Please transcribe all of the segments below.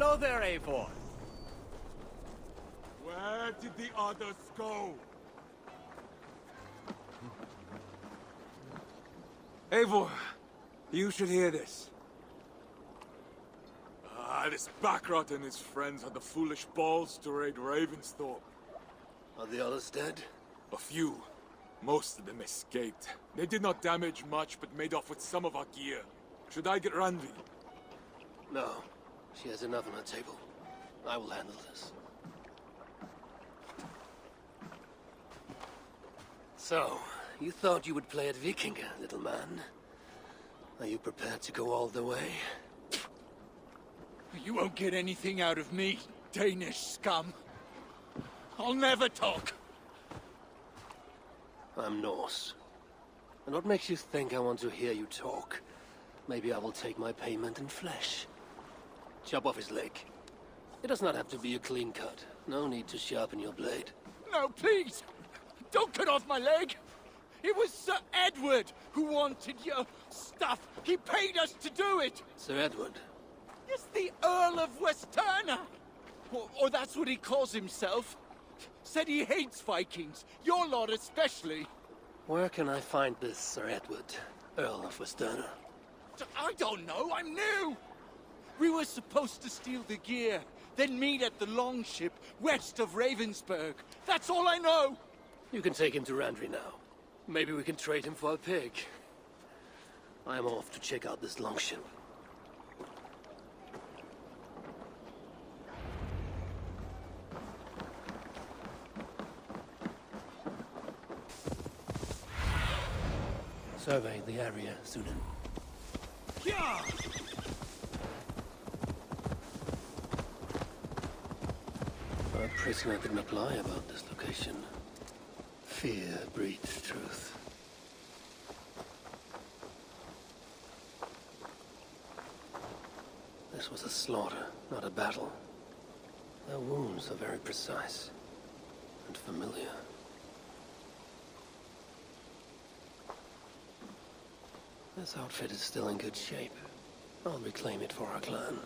Hello there, Eivor. Where did the others go? Eivor, you should hear this. This Backrot and his friends had the foolish balls to raid Ravensthorpe. Are the others dead? A few. Most of them escaped. They did not damage much, but made off with some of our gear. Should I get Randvi? No. She has enough on her table. I will handle this. So, you thought you would play at Vikinga, little man. Are you prepared to go all the way? You won't get anything out of me, Danish scum. I'll never talk. I'm Norse. And what makes you think I want to hear you talk? Maybe I will take my payment in flesh. Chop off his leg. It does not have to be a clean cut. No need to sharpen your blade. No, please! Don't cut off my leg! It was Sir Edward who wanted your stuff. He paid us to do it! Sir Edward? Yes, the Earl of Westerna! Or that's what he calls himself. Said he hates Vikings, your lot especially. Where can I find this Sir Edward, Earl of Westerna? I don't know, I'm new! We were supposed to steal the gear, then meet at the longship west of Ravensburg. That's all I know! You can take him to Randvi now. Maybe we can trade him for a pig. I am off to check out this longship. Survey the area, Sunan. Yeah! Our prisoner did not lie about this location. Fear breeds truth. This was a slaughter, not a battle. Their wounds are very precise and familiar. This outfit is still in good shape. I'll reclaim it for our clan.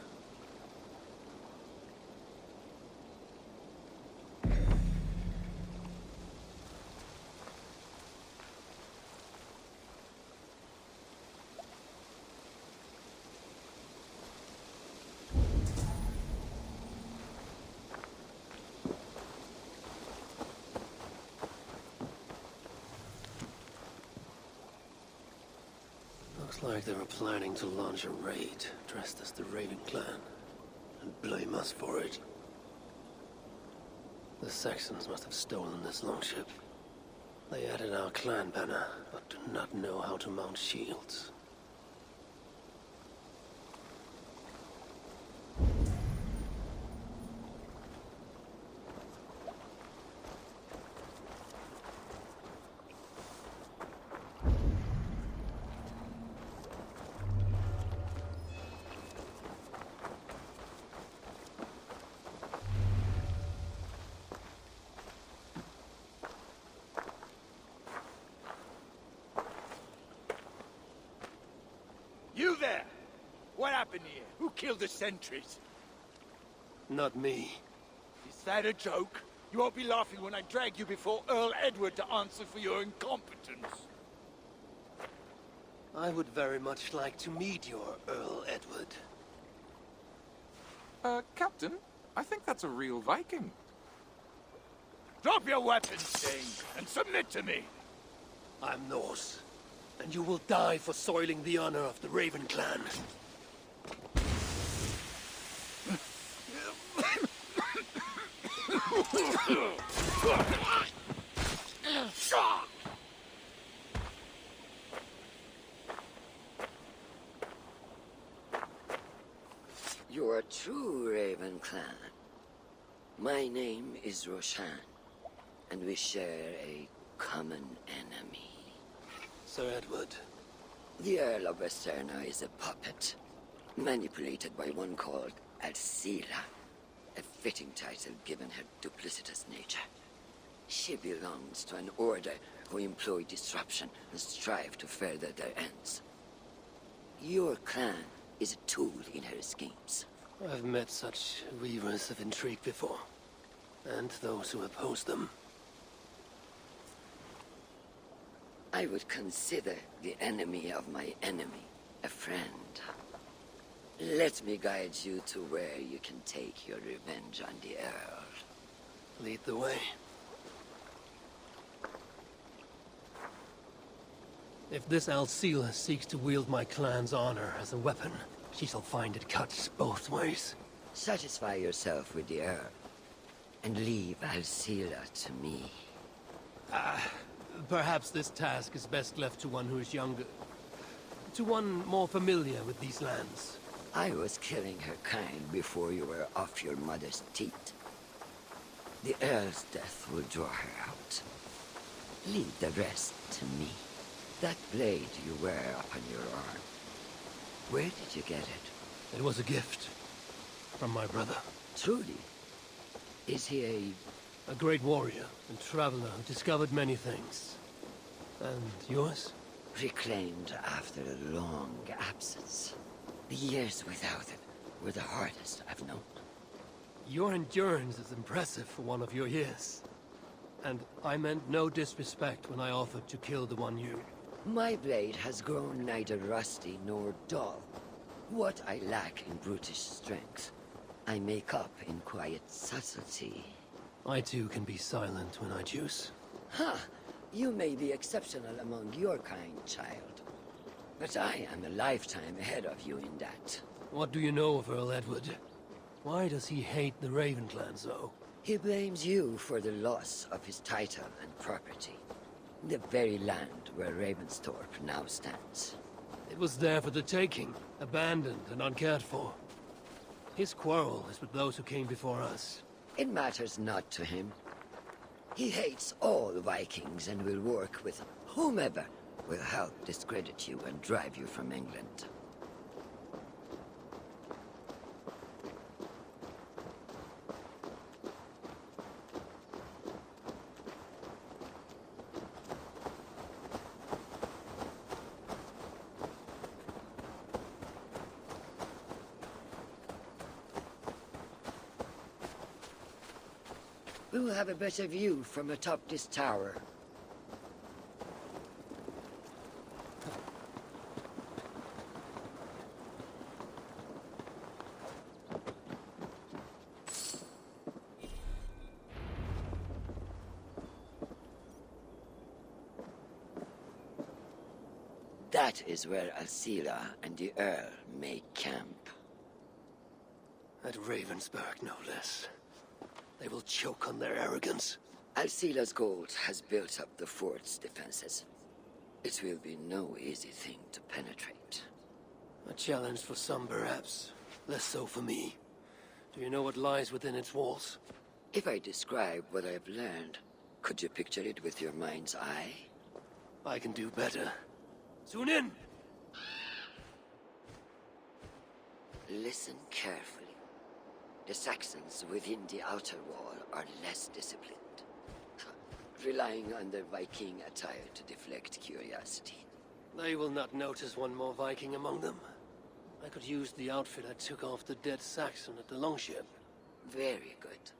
Looks like they were planning to launch a raid, dressed as the Raven clan, and blame us for it. The Saxons must have stolen this longship. They added our clan banner, but do not know how to mount shields. You there! What happened here? Who killed the sentries? Not me. Is that a joke? You won't be laughing when I drag you before Earl Edward to answer for your incompetence. I would very much like to meet your Earl Edward. Captain, I think that's a real Viking. Drop your weapons, Dane, and submit to me! I'm Norse, and you will die for soiling the honor of the Raven clan. You are true, Raven clan. My name is Roshan, and we share a common enemy. Sir Edward. The Earl of Westerna is a puppet, manipulated by one called Alcila, a fitting title given her duplicitous nature. She belongs to an order who employ disruption and strive to further their ends. Your clan is a tool in her schemes. I've met such weavers of intrigue before, and those who oppose them. I would consider the enemy of my enemy a friend. Let me guide you to where you can take your revenge on the Earl. Lead the way. If this Alcila seeks to wield my clan's honor as a weapon, she shall find it cuts both ways. Satisfy yourself with the Earl, and leave Alcila to me. Perhaps this task is best left to one who is younger. To one more familiar with these lands. I was killing her kind before you were off your mother's teat. The Earl's death will draw her out. Leave the rest to me. That blade you wear upon your arm, where did you get it? It was a gift. From my brother. Truly? Is he A great warrior and traveler who discovered many things. And yours? reclaimed after a long absence? The years without it were the hardest I've known. Your endurance is impressive for one of your years. And I meant no disrespect when I offered to kill the one you... My blade has grown neither rusty nor dull. What I lack in brutish strength, I make up in quiet subtlety. I too can be silent when I choose. Ha! You may be exceptional among your kind, child. But I am a lifetime ahead of you in that. What do you know of Earl Edward? Why does he hate the Raven clan so? He blames you for the loss of his title and property. The very land where Ravensthorpe now stands. It was there for the taking, abandoned and uncared for. His quarrel is with those who came before us. It matters not to him. He hates all Vikings and will work with whomever will help discredit you and drive you from England. We will have a better view from atop this tower. That is where Alcila and the Earl may camp. At Ravensburg, no less. They will choke on their arrogance. Alcila's gold has built up the fort's defenses. It will be no easy thing to penetrate. A challenge for some, perhaps. Less so for me. Do you know what lies within its walls? If I describe what I've learned, could you picture it with your mind's eye? I can do better. Soon in! Listen carefully. The Saxons within the outer wall are less disciplined, relying on their Viking attire to deflect curiosity. They will not notice one more Viking among them. I could use the outfit I took off the dead Saxon at the longship. Very good.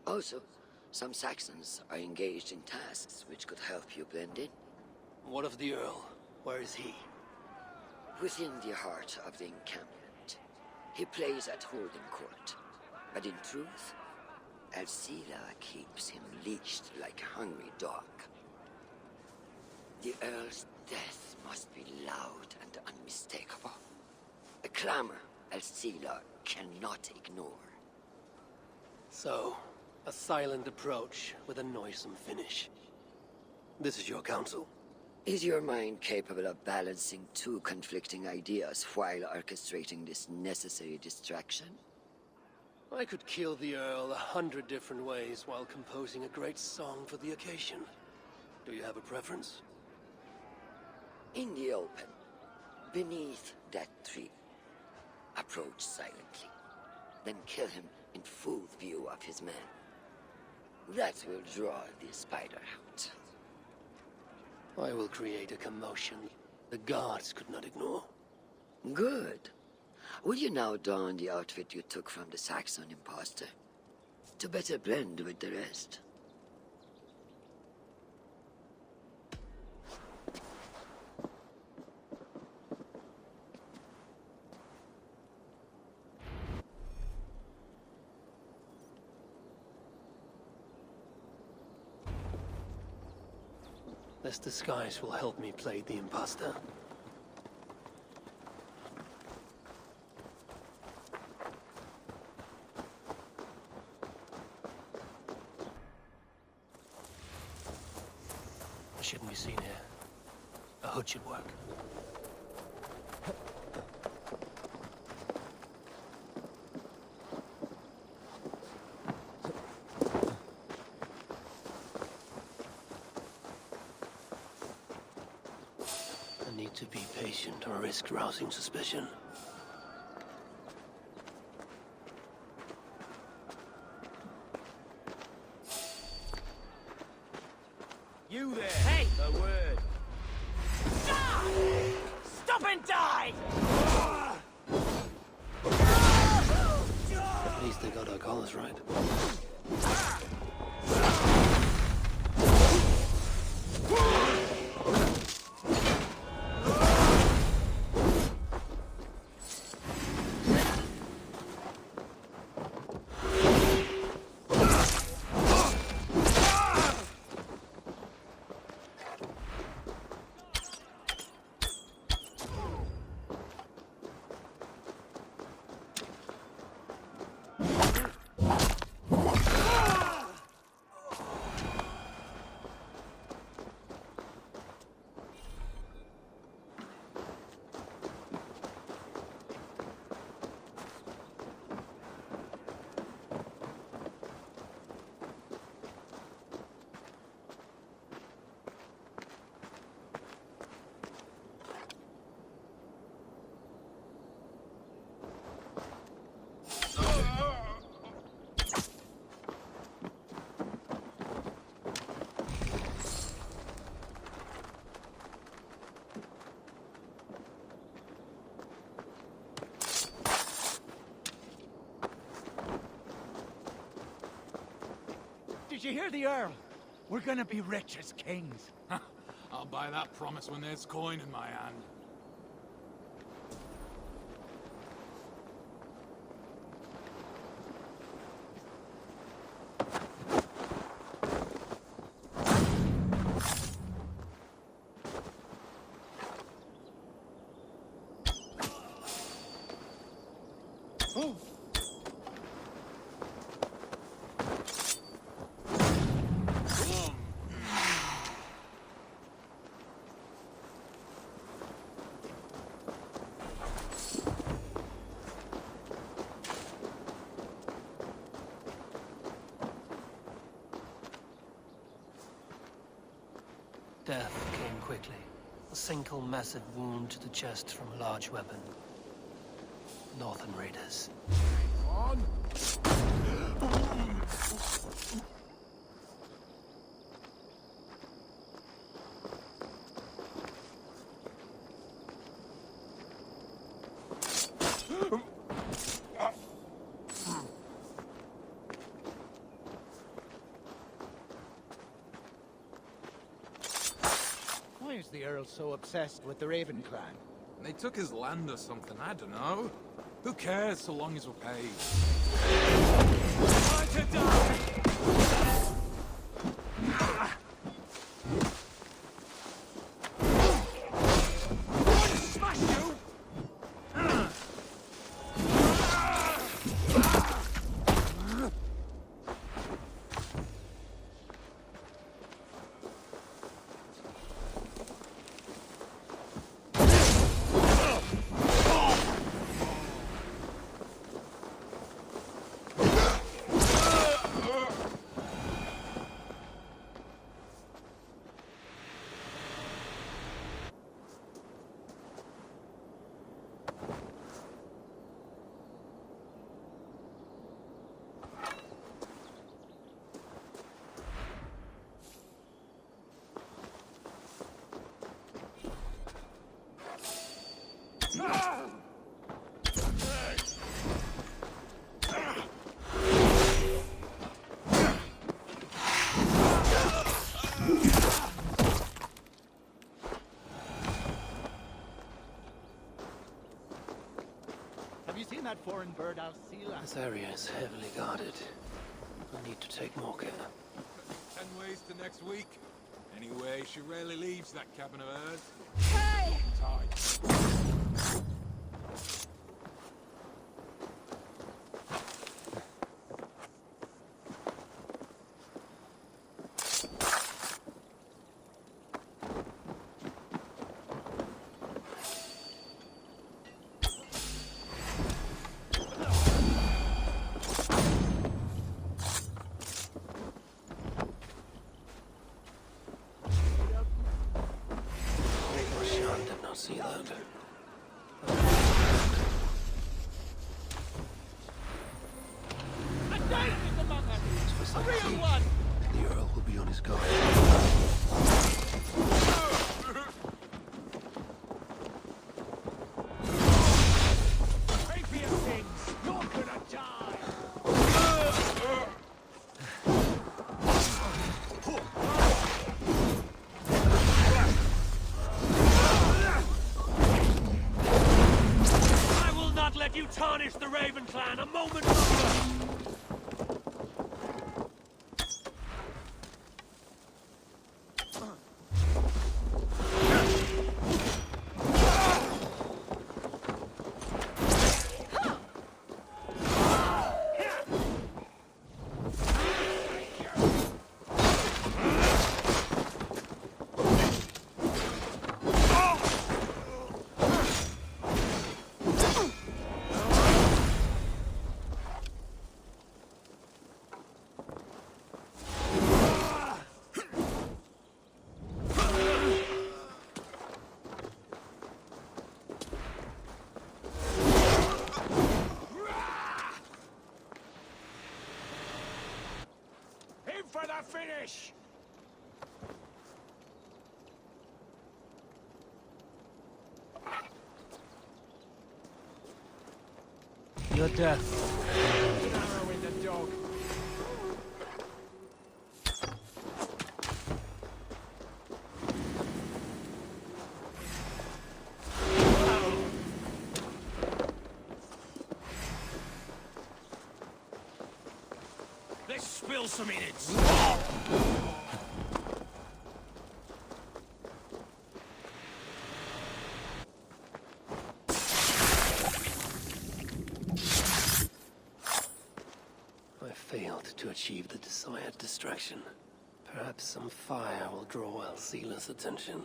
Also, some Saxons are engaged in tasks which could help you blend in. What of the Earl? Where is he? Within the heart of the encampment. He plays at holding court, but in truth, Alcila keeps him leashed like a hungry dog. The Earl's death must be loud and unmistakable. A clamor Alcila cannot ignore. So, a silent approach with a noisome finish. This is your counsel. Is your mind capable of balancing two conflicting ideas while orchestrating this necessary distraction? I could kill the Earl 100 different ways while composing a great song for the occasion. Do you have a preference? In the open, beneath that tree, approach silently, then kill him in full view of his men. That will draw the spider out. I will create a commotion the gods could not ignore. Good. Will you now don the outfit you took from the Saxon imposter? To better blend with the rest. This disguise will help me play the imposter. I shouldn't be seen here. A hood should work. I need to be patient or risk rousing suspicion. You there! Hey! A word. Stop and die! At least they got our colors right. Did you hear the Earl? We're gonna be rich as kings. I'll buy that promise when there's coin in my hand. Death came quickly. A single massive wound to the chest from a large weapon. Northern raiders. On! Why is the Earl so obsessed with the Raven clan? They took his land or something, I don't know. Who cares so long as we're paid? Try to die! Smash you! foreign bird Alcila. This area is heavily guarded. I need to take more care. 10 ways to next week. Anyway, she rarely leaves that cabin of hers. Hey! Tight. Sean did not see that. A knight is among us! A real one! The Earl will be on his guard. Rapier things! You're gonna die! I will not let you tarnish the Raven clan a moment longer! In for the finish! Your death. An arrow in the dog. Let's spill some innards! I failed to achieve the desired distraction. Perhaps some fire will draw Alcila's attention.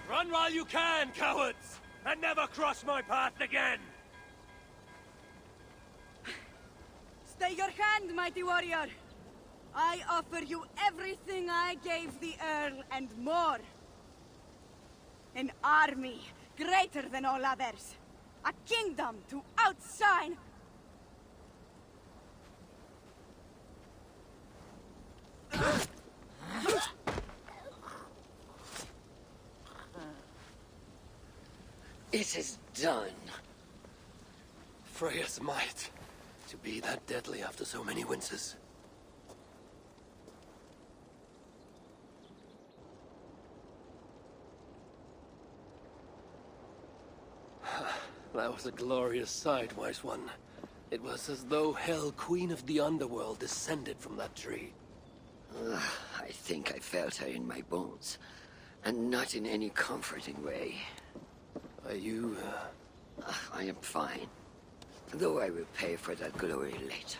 Run while you can, cowards! And never cross my path again! Stay your hand, mighty warrior! I offer you everything I gave the Earl and more. An army greater than all others. A kingdom to outshine. It is done. Freya's might. To be that deadly after so many winters. That was a glorious sight, wise one. It was as though Hell, Queen of the Underworld, descended from that tree. I think I felt her in my bones. And not in any comforting way. Are you, I am fine. Though I will pay for that glory later.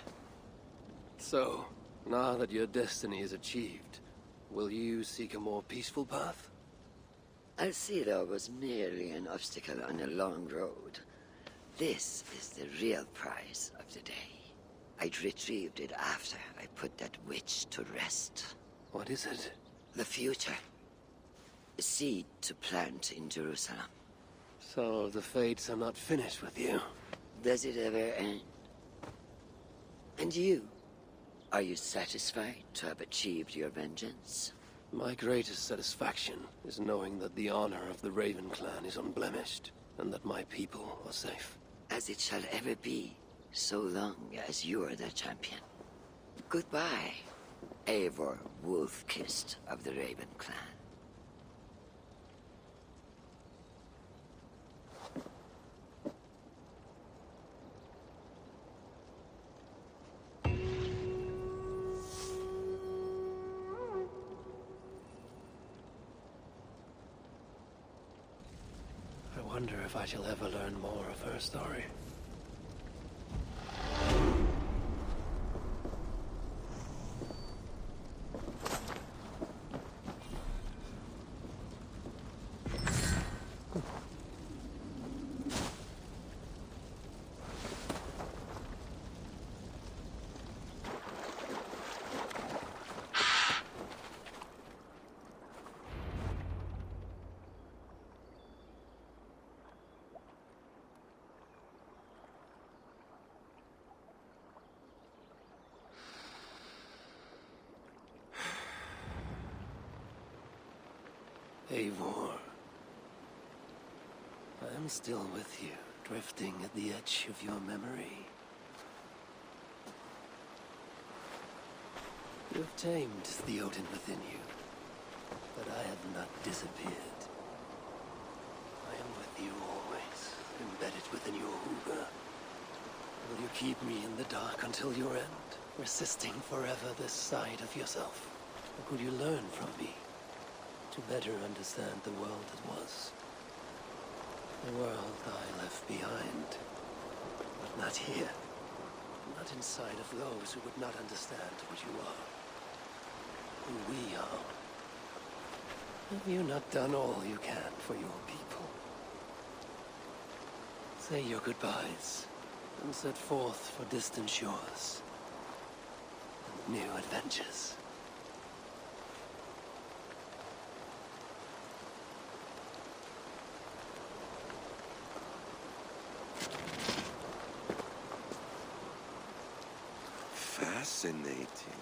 So, now that your destiny is achieved, will you seek a more peaceful path? Alcila was merely an obstacle on a long road. This is the real prize of the day. I'd retrieved it after I put that witch to rest. What is it? The future. seed to plant in Jerusalem. So the fates are not finished with you. Does it ever end? And you? Are you satisfied to have achieved your vengeance? My greatest satisfaction is knowing that the honor of the Raven clan is unblemished, and that my people are safe. As it shall ever be, so long as you are the champion. Goodbye, Eivor Wolf-Kissed of the Raven clan. I wonder if I shall ever learn more of her story. Eivor, I am still with you, drifting at the edge of your memory. You have tamed the Odin within you, but I have not disappeared. I am with you always, embedded within your hoover. Will you keep me in the dark until your end, resisting forever this side of yourself? Or could you learn from me? To better understand the world that was. The world I left behind. But not here. Not inside of those who would not understand what you are. Who we are. Have you not done all you can for your people? Say your goodbyes, and set forth for distant shores. And new adventures. Fascinating.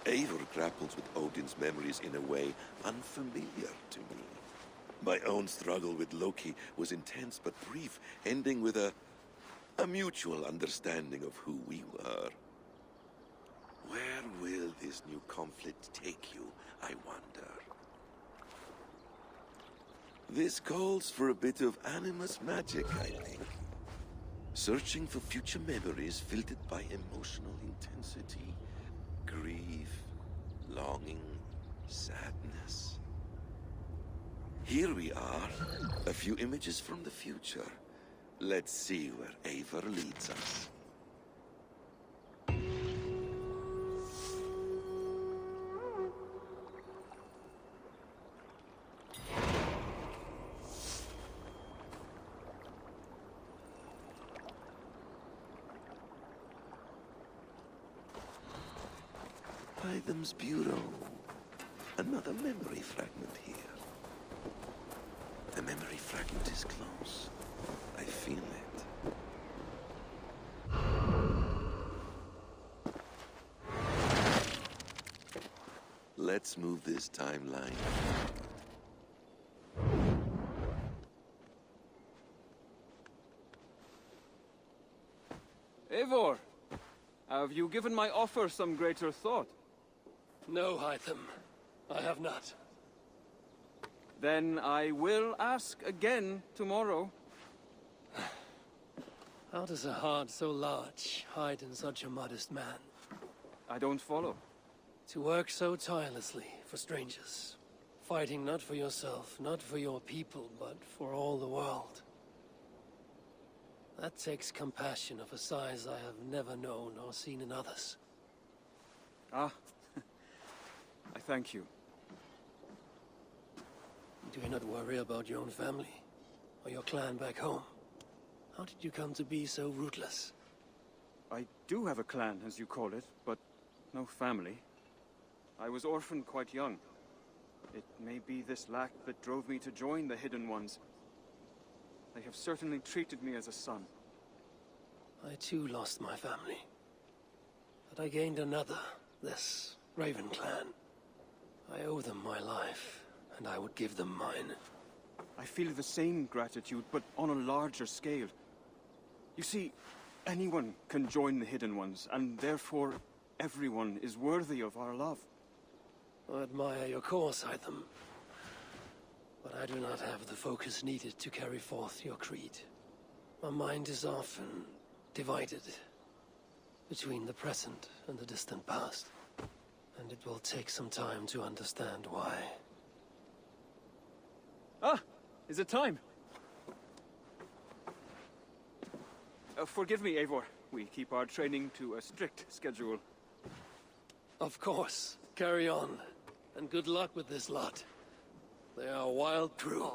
Eivor grapples with Odin's memories in a way unfamiliar to me. My own struggle with Loki was intense but brief, ending with a mutual understanding of who we were. Where will this new conflict take you, I wonder? This calls for a bit of animus magic, I think. Searching for future memories filtered by emotional intensity, grief, longing, sadness. Here we are, a few images from the future. Let's see where Eivor leads us. Pytham's Bureau. Another memory fragment here. The memory fragment is close. I feel it. Let's move this timeline. Eivor, have you given my offer some greater thought? No, Hytham. I have not. Then I will ask again tomorrow. How does a heart so large hide in such a modest man? I don't follow. To work so tirelessly for strangers. Fighting not for yourself, not for your people, but for all the world. That takes compassion of a size I have never known or seen in others. Ah, I thank you. Do you not worry about your own family? Or your clan back home? How did you come to be so rootless? I do have a clan, as you call it, but no family. I was orphaned quite young. It may be this lack that drove me to join the Hidden Ones. They have certainly treated me as a son. I too lost my family. But I gained another, this Raven clan. I owe them my life, and I would give them mine. I feel the same gratitude, but on a larger scale. You see, anyone can join the Hidden Ones, and therefore everyone is worthy of our love. I admire your cause, Hytham. But I do not have the focus needed to carry forth your creed. My mind is often divided between the present and the distant past. And it will take some time to understand why. Ah! Is it time? Forgive me, Eivor. We keep our training to a strict schedule. Of course. Carry on. And good luck with this lot. They are a wild crew.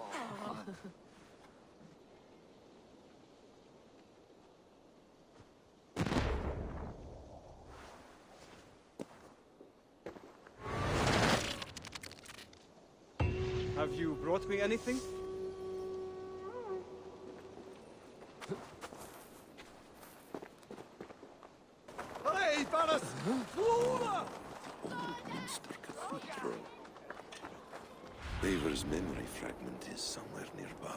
Have you brought me anything? Hey, Varas! Minster Cathedral. Eivor's memory fragment is somewhere nearby.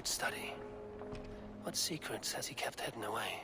Study. What secrets has he kept hidden away?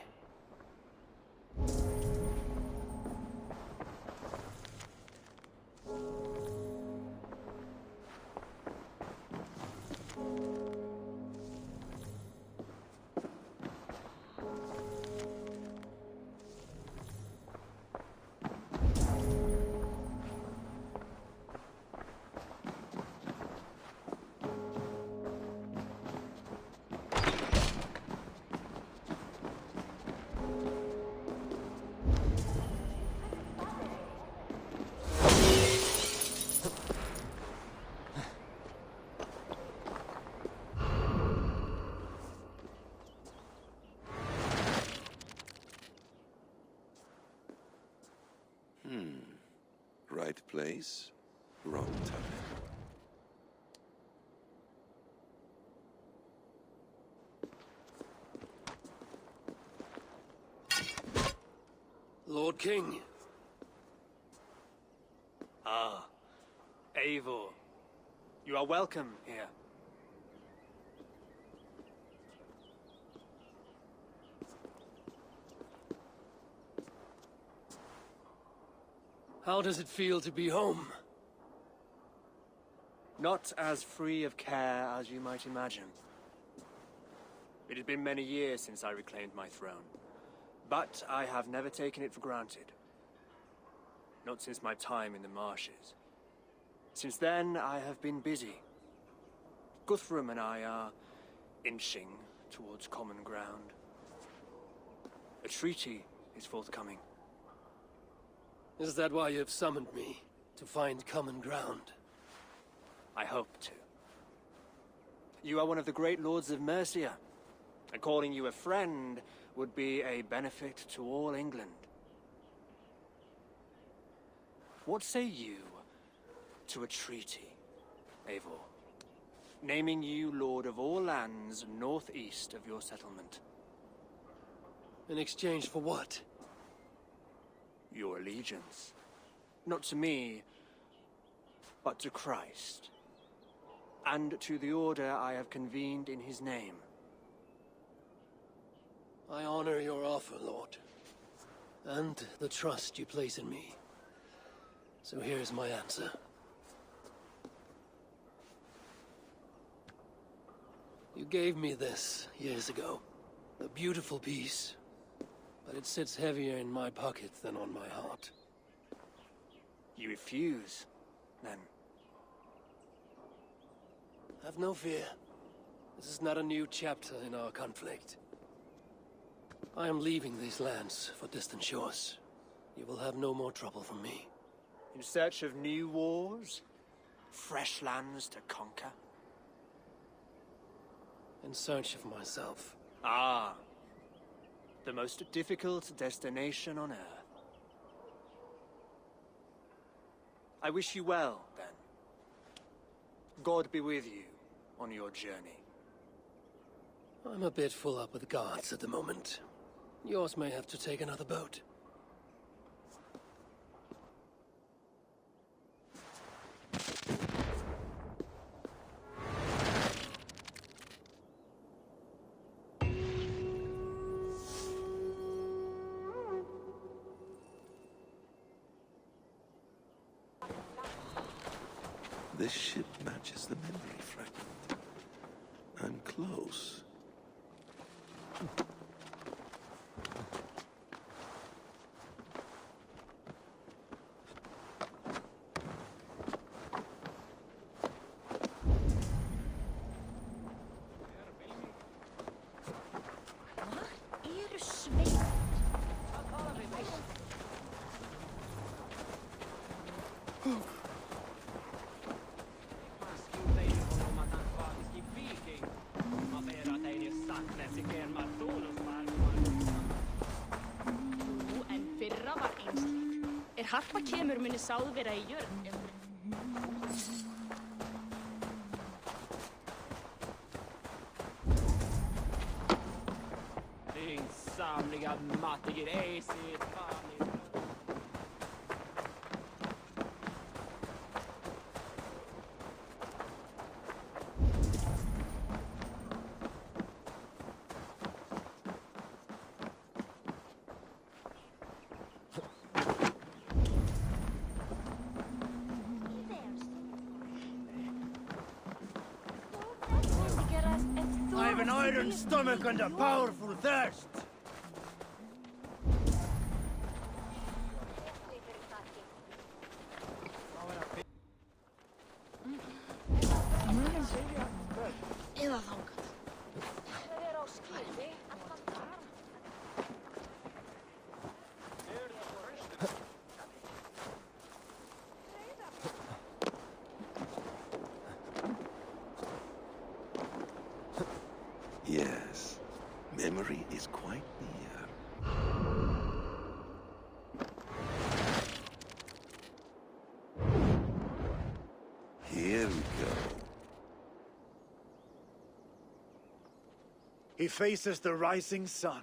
Right place, wrong time. Lord King. Ah, Eivor. You are welcome here. How does it feel to be home? Not as free of care as you might imagine. It has been many years since I reclaimed my throne, but I have never taken it for granted. Not since my time in the marshes. Since then, I have been busy. Guthrum and I are inching towards common ground. A treaty is forthcoming. Is that why you have summoned me? To find common ground? I hope to. You are one of the great lords of Mercia, and calling you a friend would be a benefit to all England. What say you to a treaty, Eivor? Naming you lord of all lands northeast of your settlement. In exchange for what? Your allegiance. Not to me, but to Christ. And to the order I have convened in his name. I honor your offer, Lord. And the trust you place in me. So here's my answer. You gave me this years ago. A beautiful piece. But it sits heavier in my pocket than on my heart. You refuse, then? Have no fear. This is not a new chapter in our conflict. I am leaving these lands for distant shores. You will have no more trouble from me. In search of new wars? Fresh lands to conquer? In search of myself. Ah. The most difficult destination on Earth. I wish you well, then. God be with you on your journey. I'm a bit full up with guards at the moment. Yours may have to take another boat. This ship matches the memory fragment. I'm close. Harpa kemur muni sáð vera í jörð. Din samliga mattiger ej sitt fan i. I have an iron stomach and a powerful thirst. Eða þangað. Yes, memory is quite near. Here we go. He faces the rising sun.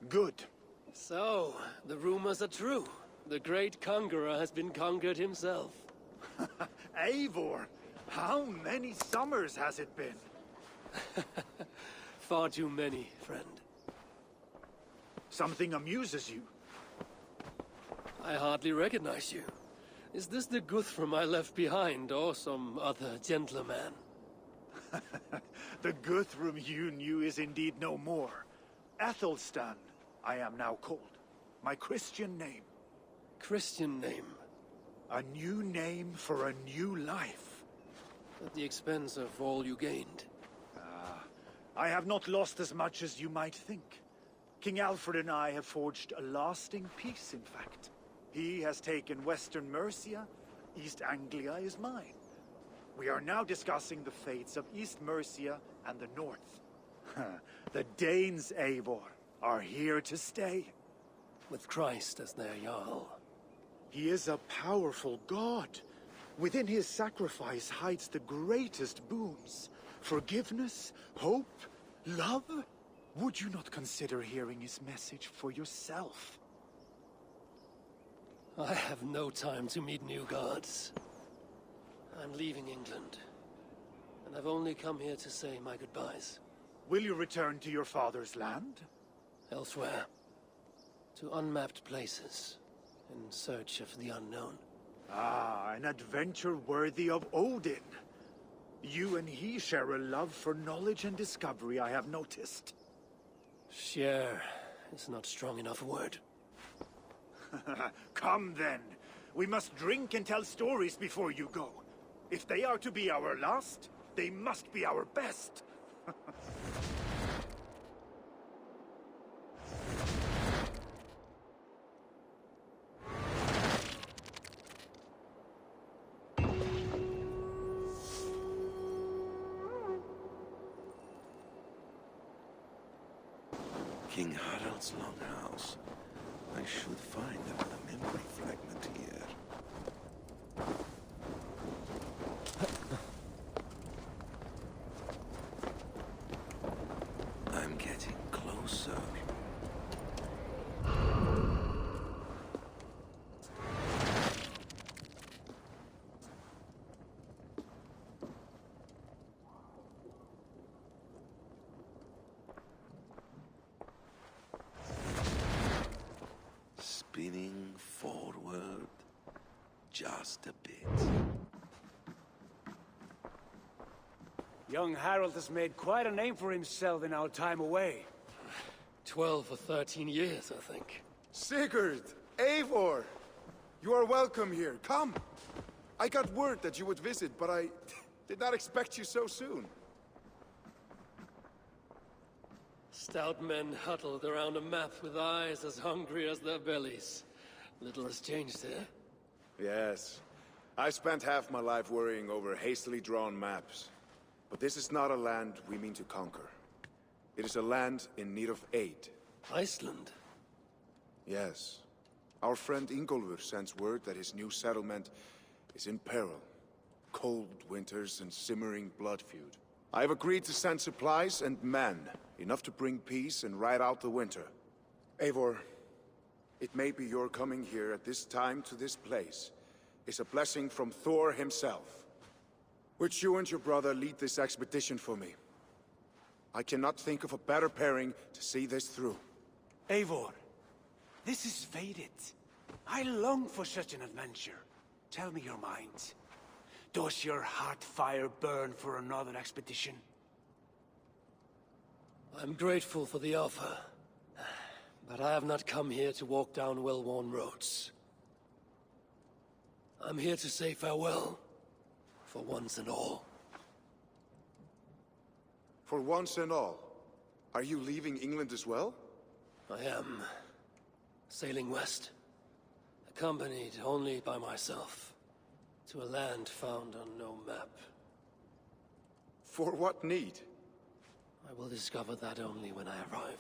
Good. So, the rumors are true. The great conqueror has been conquered himself. Eivor, How many summers has it been? Far too many, friend. Something amuses you. I hardly recognize you. Is this the Guthrum I left behind, or some other gentleman? The Guthrum you knew is indeed no more. Athelstan, I am now called. My Christian name. Christian name? A new name for a new life. At the expense of all you gained. I have not lost as much as you might think. King Alfred and I have forged a lasting peace, in fact. He has taken Western Mercia, East Anglia is mine. We are now discussing the fates of East Mercia and the North. The Danes, Eivor, are here to stay. With Christ as their Jarl. He is a powerful god. Within his sacrifice hides the greatest boons. Forgiveness, hope, love. Would you not consider hearing his message for yourself? I have no time to meet new gods. I'm leaving England. And I've only come here to say my goodbyes. Will you return to your father's land? Elsewhere. To unmapped places. In search of the unknown. Ah, an adventure worthy of Odin. You and he share a love for knowledge and discovery, I have noticed. Share is not strong enough a word. Come then. We must drink and tell stories before you go. If they are to be our last, they must be our best. King Harald's longhouse. I should find another memory fragment here. I'm getting closer. Spinning forward just a bit. Young Harold has made quite a name for himself in our time away. 12 or 13 years, I think. Sigurd! Eivor! You are welcome here. Come! I got word that you would visit, but I did not expect you so soon. Stout men huddled around a map with eyes as hungry as their bellies. Little has changed here. Yes. I spent half my life worrying over hastily drawn maps. But this is not a land we mean to conquer. It is a land in need of aid. Iceland? Yes. Our friend Ingólfur sends word that his new settlement is in peril. Cold winters and simmering blood feud. I have agreed to send supplies and men, enough to bring peace and ride out the winter. Eivor, it may be your coming here at this time to this place is a blessing from Thor himself. Would you and your brother lead this expedition for me? I cannot think of a better pairing to see this through. Eivor, this is fated. I long for such an adventure. Tell me your mind. Does your heart fire burn for another expedition? I'm grateful for the offer. But I have not come here to walk down well-worn roads. I'm here to say farewell. For once and all. For once and all? Are you leaving England as well? I am. Sailing west. Accompanied only by myself. To a land found on no map. For what need? I will discover that only when I arrive.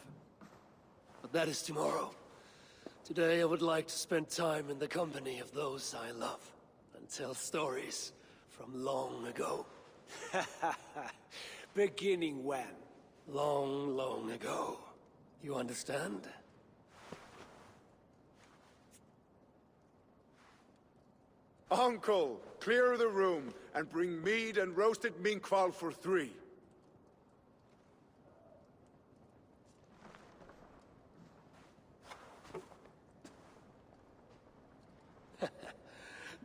But that is tomorrow. Today I would like to spend time in the company of those I love. And tell stories from long ago. Beginning when? Long, long ago. You understand? Uncle, clear the room and bring mead and roasted minkwal for 3.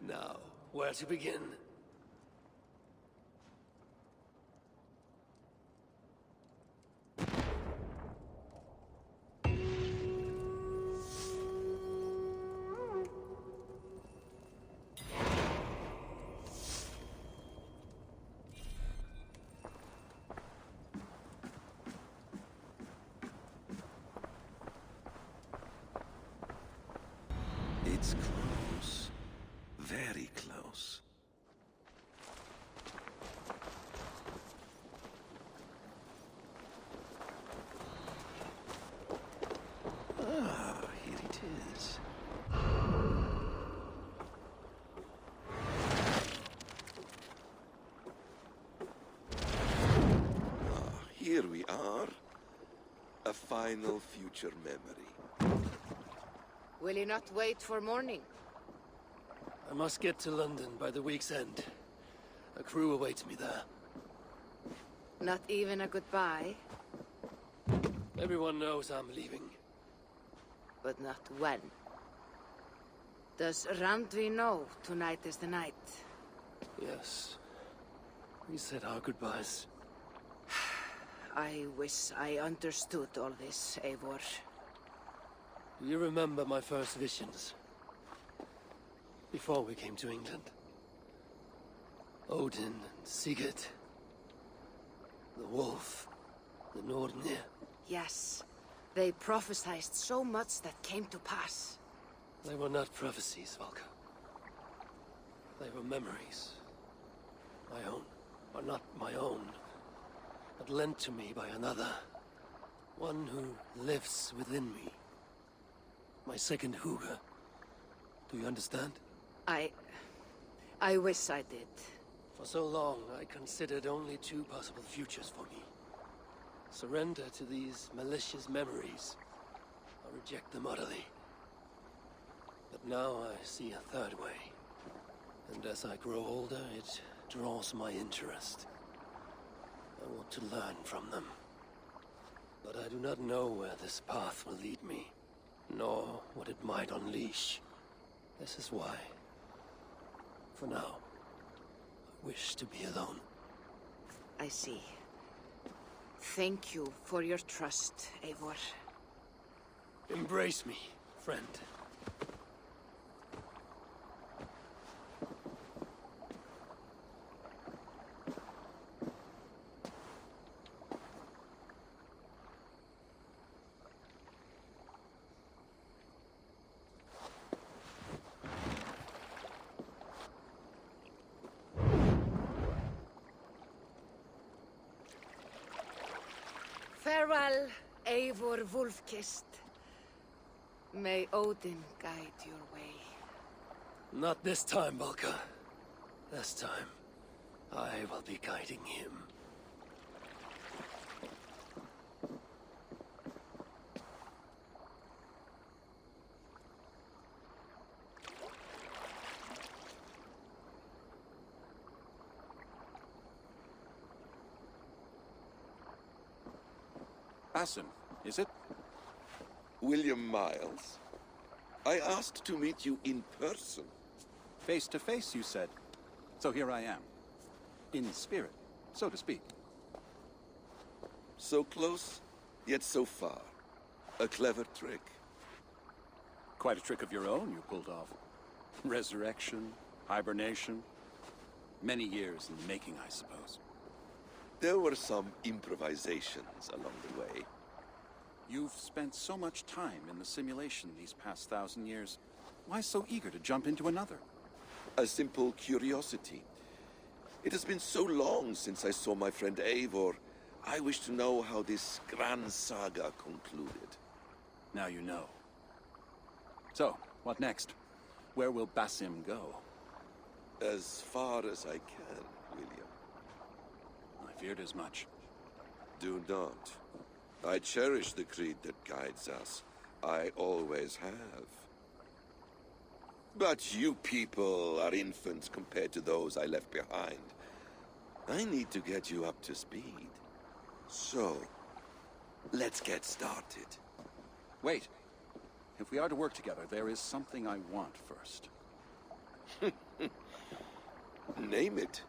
Now, where to begin? It's close. Very close. Ah, here it is. Here we are. A final future memory. Will you not wait for morning? I must get to London by the week's end. A crew awaits me there. Not even a goodbye, Everyone knows I'm leaving. but not when. Does Randvi know tonight is the night? Yes. We said our goodbyes. I wish I understood all this, Eivor. Do you remember my first visions? Before we came to England. Odin and Sigurd. The wolf. The Nordenir. Yes, they prophesied so much that came to pass. They were not prophecies, Valka. They were memories. My own. Or not my own. But lent to me by another. One who lives within me. My second Huga. Do you understand? I wish I did. For so long, I considered only 2 possible futures for me. Surrender to these malicious memories, or reject them utterly. But now I see a third way. And as I grow older, it draws my interest. I want to learn from them. But I do not know where this path will lead me, nor what it might unleash. This is why, for now, I wish to be alone. I see. Thank you for your trust, Eivor. Embrace me, friend. Farewell, Eivor Wolf-Kissed. May Odin guide your way. Not this time, Valka. This time, I will be guiding him. Basim, is it? William Miles. I asked to meet you in person. Face to face, you said. So here I am. In spirit, so to speak. So close, yet so far. A clever trick. Quite a trick of your own you pulled off. Resurrection, hibernation. Many years in the making, I suppose. There were some improvisations along the way. You've spent so much time in the simulation these past 1,000 years. Why so eager to jump into another? A simple curiosity. It has been so long since I saw my friend Eivor. I wish to know how this grand saga concluded. Now you know. So, what next? Where will Basim go? As far as I can, William. I feared as much. Do not. I cherish the creed that guides us. I always have. But you people are infants compared to those I left behind. I need to get you up to speed. So, let's get started. Wait. If we are to work together, there is something I want first. Name it.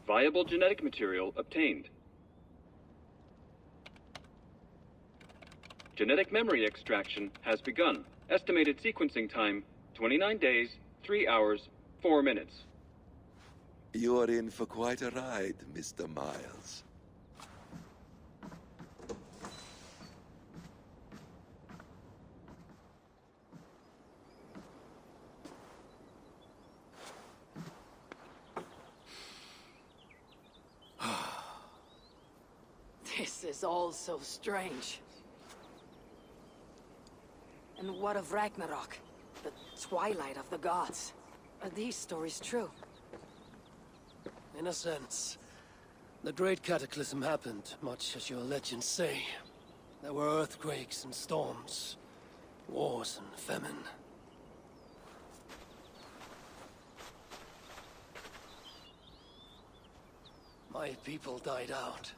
Viable genetic material obtained. Genetic memory extraction has begun. Estimated sequencing time, 29 days, 3 hours, 4 minutes. You are in for quite a ride, Mr. Miles. This is all so strange. And what of Ragnarok? The twilight of the gods? Are these stories true? In a sense. The Great Cataclysm happened, much as your legends say. There were earthquakes and storms, wars and famine. My people died out,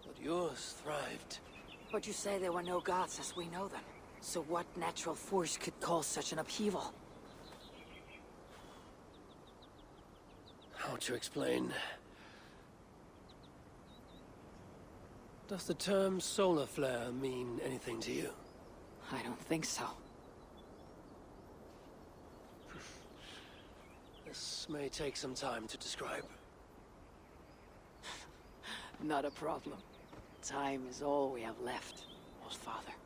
but yours thrived. But you say there were no gods as we know them. So what natural force could cause such an upheaval? How to explain? Does the term solar flare mean anything to you? I don't think so. This may take some time to describe. Not a problem. Time is all we have left, Old Father.